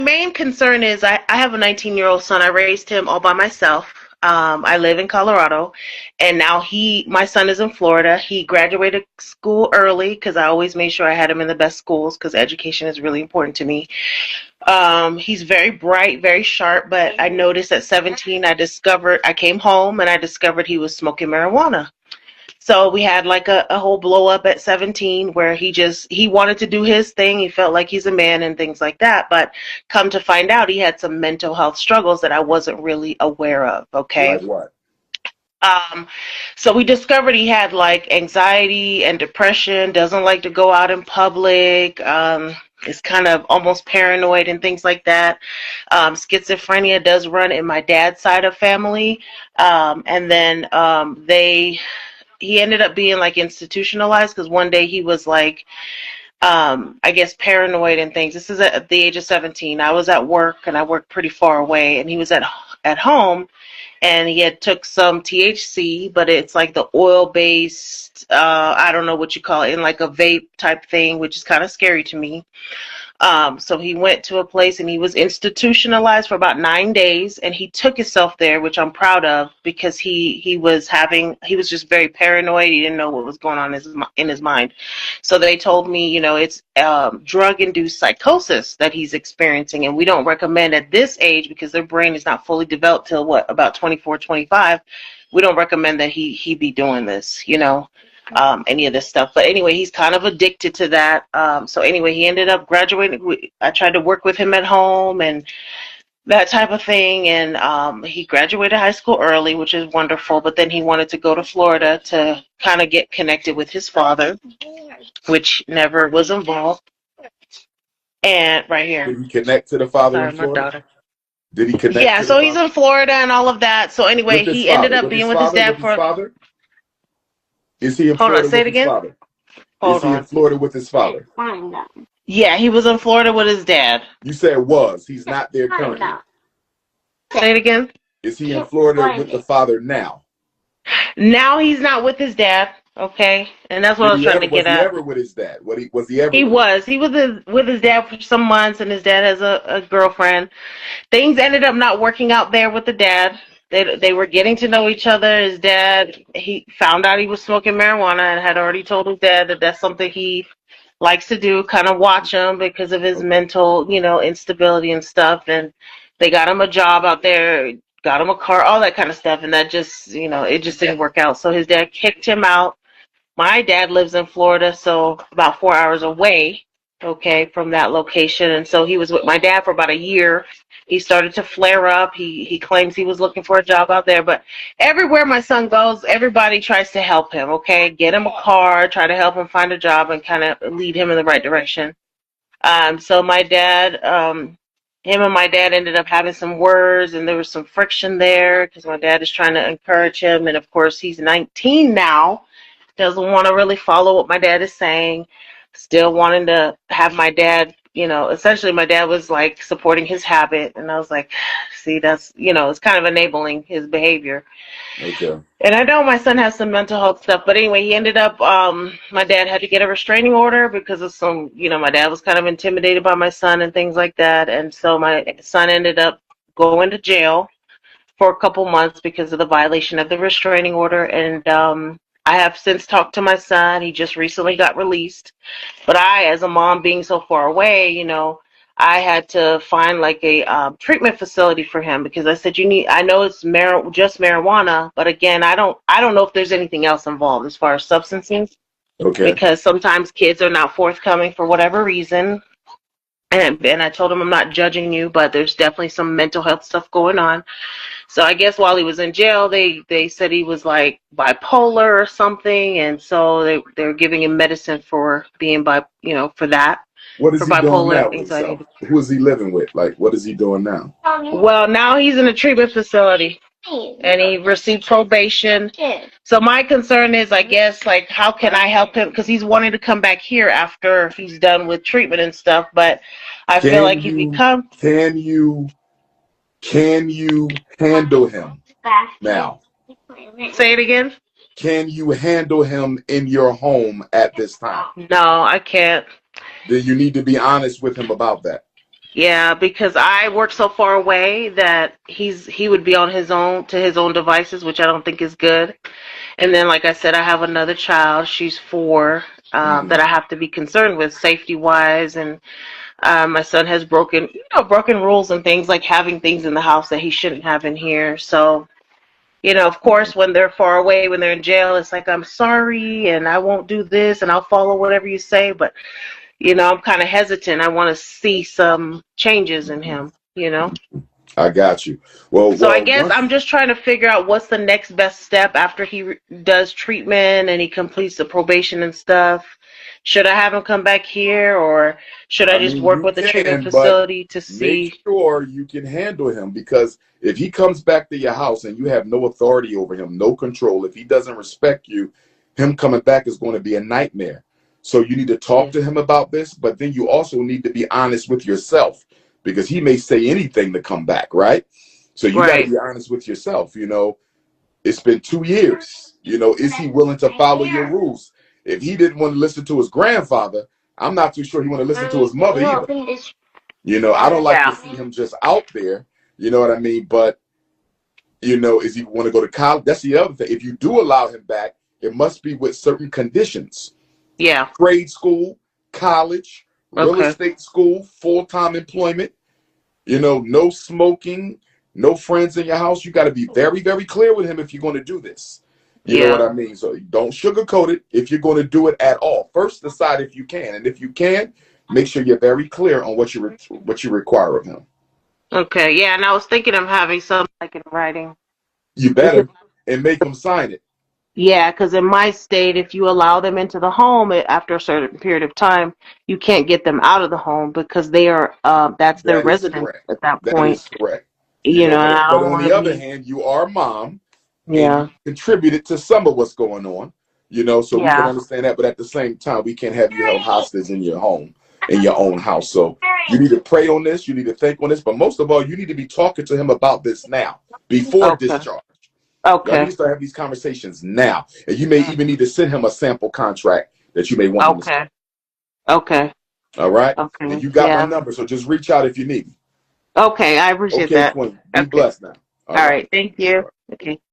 main concern is I have a 19-year-old son. I raised him all by myself. I live in Colorado, and now my son is in Florida. He graduated school early because I always made sure I had him in the best schools because education is really important to me. He's very bright, very sharp, but I noticed at 17, I came home and I discovered he was smoking marijuana. So we had like a whole blow up at 17 where he wanted to do his thing. He felt like he's a man and things like that. But come to find out, he had some mental health struggles that I wasn't really aware of. Okay. Like what? So we discovered he had like anxiety and depression, doesn't like to go out in public, is kind of almost paranoid and things like that. Schizophrenia does run in my dad's side of family. And then he ended up being like institutionalized because one day he was like, I guess paranoid and things. This is at the age of 17. I was at work and I worked pretty far away, and he was at home, and he had took some THC, but it's like the oil-based, I don't know what you call it, in like a vape type thing, which is kind of scary to me. So he went to a place and he was institutionalized for about 9 days, and he took himself there, which I'm proud of, because he was just very paranoid. He didn't know what was going on in his mind. So they told me, it's drug-induced psychosis that he's experiencing, and we don't recommend at this age because their brain is not fully developed till about 24, 25. We don't recommend that he be doing this, any of this stuff. But anyway, he's kind of addicted to that. So anyway, he ended up graduating. I tried to work with him at home and that type of thing. And he graduated high school early, which is wonderful. But then he wanted to go to Florida to kind of get connected with his father, which never was involved. And right here. Did he connect to the father? Sorry, in Florida? my daughter. Did he connect? Yeah, so he's in Florida and all of that. So anyway, he ended up being with his dad for. Is he in Florida with his father? Is he in Florida with his father? Yeah, he was in Florida with his dad. You said was. He's not there currently. Say it again. Is he in Florida with the father now? Now he's not with his dad. Okay, and that's what I was trying to get at. Was he ever with his dad? Was he ever? He was. He was with his dad for some months, and his dad has a girlfriend. Things ended up not working out there with the dad. They were getting to know each other. His dad, he found out he was smoking marijuana and had already told his dad that that's something he likes to do, kind of watch him because of his mental, instability and stuff. And they got him a job out there, got him a car, all that kind of stuff. And that just, it just didn't work out. So his dad kicked him out. My dad lives in Florida, so about 4 hours away, okay, from that location. And so he was with my dad for about a year. He started to flare up. He claims he was looking for a job out there. But everywhere my son goes, everybody tries to help him, okay? Get him a car, try to help him find a job and kind of lead him in the right direction. So my dad, him and my dad ended up having some words, and there was some friction there because my dad is trying to encourage him. And, of course, he's 19 now, doesn't want to really follow what my dad is saying, still wanting to have my dad, essentially my dad was like supporting his habit. And I was like, see, that's, it's kind of enabling his behavior. Okay. And I know my son has some mental health stuff, but anyway, he ended up, my dad had to get a restraining order because of some, my dad was kind of intimidated by my son and things like that. And so my son ended up going to jail for a couple months because of the violation of the restraining order. And, I have since talked to my son. He just recently got released. But I, as a mom being so far away, I had to find like a treatment facility for him because I said, I know it's just marijuana, but again, I don't know if there's anything else involved as far as substances. Okay. Because sometimes kids are not forthcoming for whatever reason. And I told him I'm not judging you, but there's definitely some mental health stuff going on. So I guess while he was in jail, they said he was like bipolar or something, and so they're giving him medicine for being for that. What is for he bipolar doing now? anxiety. Who is he living with? Like, what is he doing now? Well, now he's in a treatment facility, and he received probation. So my concern is, I guess, like, how can I help him? Because he's wanting to come back here after he's done with treatment and stuff. But I feel like if he comes, can you handle him now? Say it again. Can you handle him in your home at this time? No, I can't. Then you need to be honest with him about that. Yeah, because I work so far away that he would be on his own to his own devices, which I don't think is good. And then, like I said, I have another child. She's 4, Hmm. that I have to be concerned with safety wise, and my son has broken rules and things like having things in the house that he shouldn't have in here. So, of course, when they're far away, when they're in jail, it's like, I'm sorry, and I won't do this, and I'll follow whatever you say. But I'm kind of hesitant. I want to see some changes in him. I got you. Well, So I well, guess once I'm just trying to figure out what's the next best step after he does treatment and he completes the probation and stuff. Should I have him come back here, or should I I just mean, work you with the treatment can, but facility to make see? sure you can handle him, because if he comes back to your house and you have no authority over him, no control, if he doesn't respect you, him coming back is going to be a nightmare. So you need to talk Yeah. to him about this, but then you also need to be honest with yourself, because he may say anything to come back, right? So you got to Right. be honest with yourself. It's been 2 years. Is he willing to follow your rules? If he didn't want to listen to his grandfather, I'm not too sure he want to listen to his mother either. I don't like to Yeah. see him just out there. You know what I mean? But is he want to go to college? That's the other thing. If you do allow him back, it must be with certain conditions: Yeah. trade school, college, real Okay. estate school, full-time employment. No smoking, no friends in your house. You got to be very, very clear with him if you're going to do this. You know what Yeah. I mean? So don't sugarcoat it if you're going to do it at all. First, decide if you can, and if you can, make sure you're very clear on what you require of him. Okay. Yeah. And I was thinking of having something like in writing. You Because better, and make him sign it. yeah, because in my state, if you allow them into the home after a certain period of time, you can't get them out of the home because they are that's their That is residence correct. at that That point. is correct. And I But don't on want the to other be. hand, you are a mom, and you Yeah. contributed to some of what's going on, so we can Yeah. understand that. But at the same time, we can't have you held hostage in your home, in your own house. So you need to pray on this. You need to think on this. But most of all, you need to be talking to him about this now, before Okay. discharge. Y'all need Okay. to start having these conversations now. And you may even need to send him a sample contract that you may want him to sign. Okay. Okay. All right? And Okay. you got my Yeah. number, so just reach out if you need me. Okay. I appreciate Okay, that. Queen. Be Okay. blessed now. All All right. right. Thank you. Okay.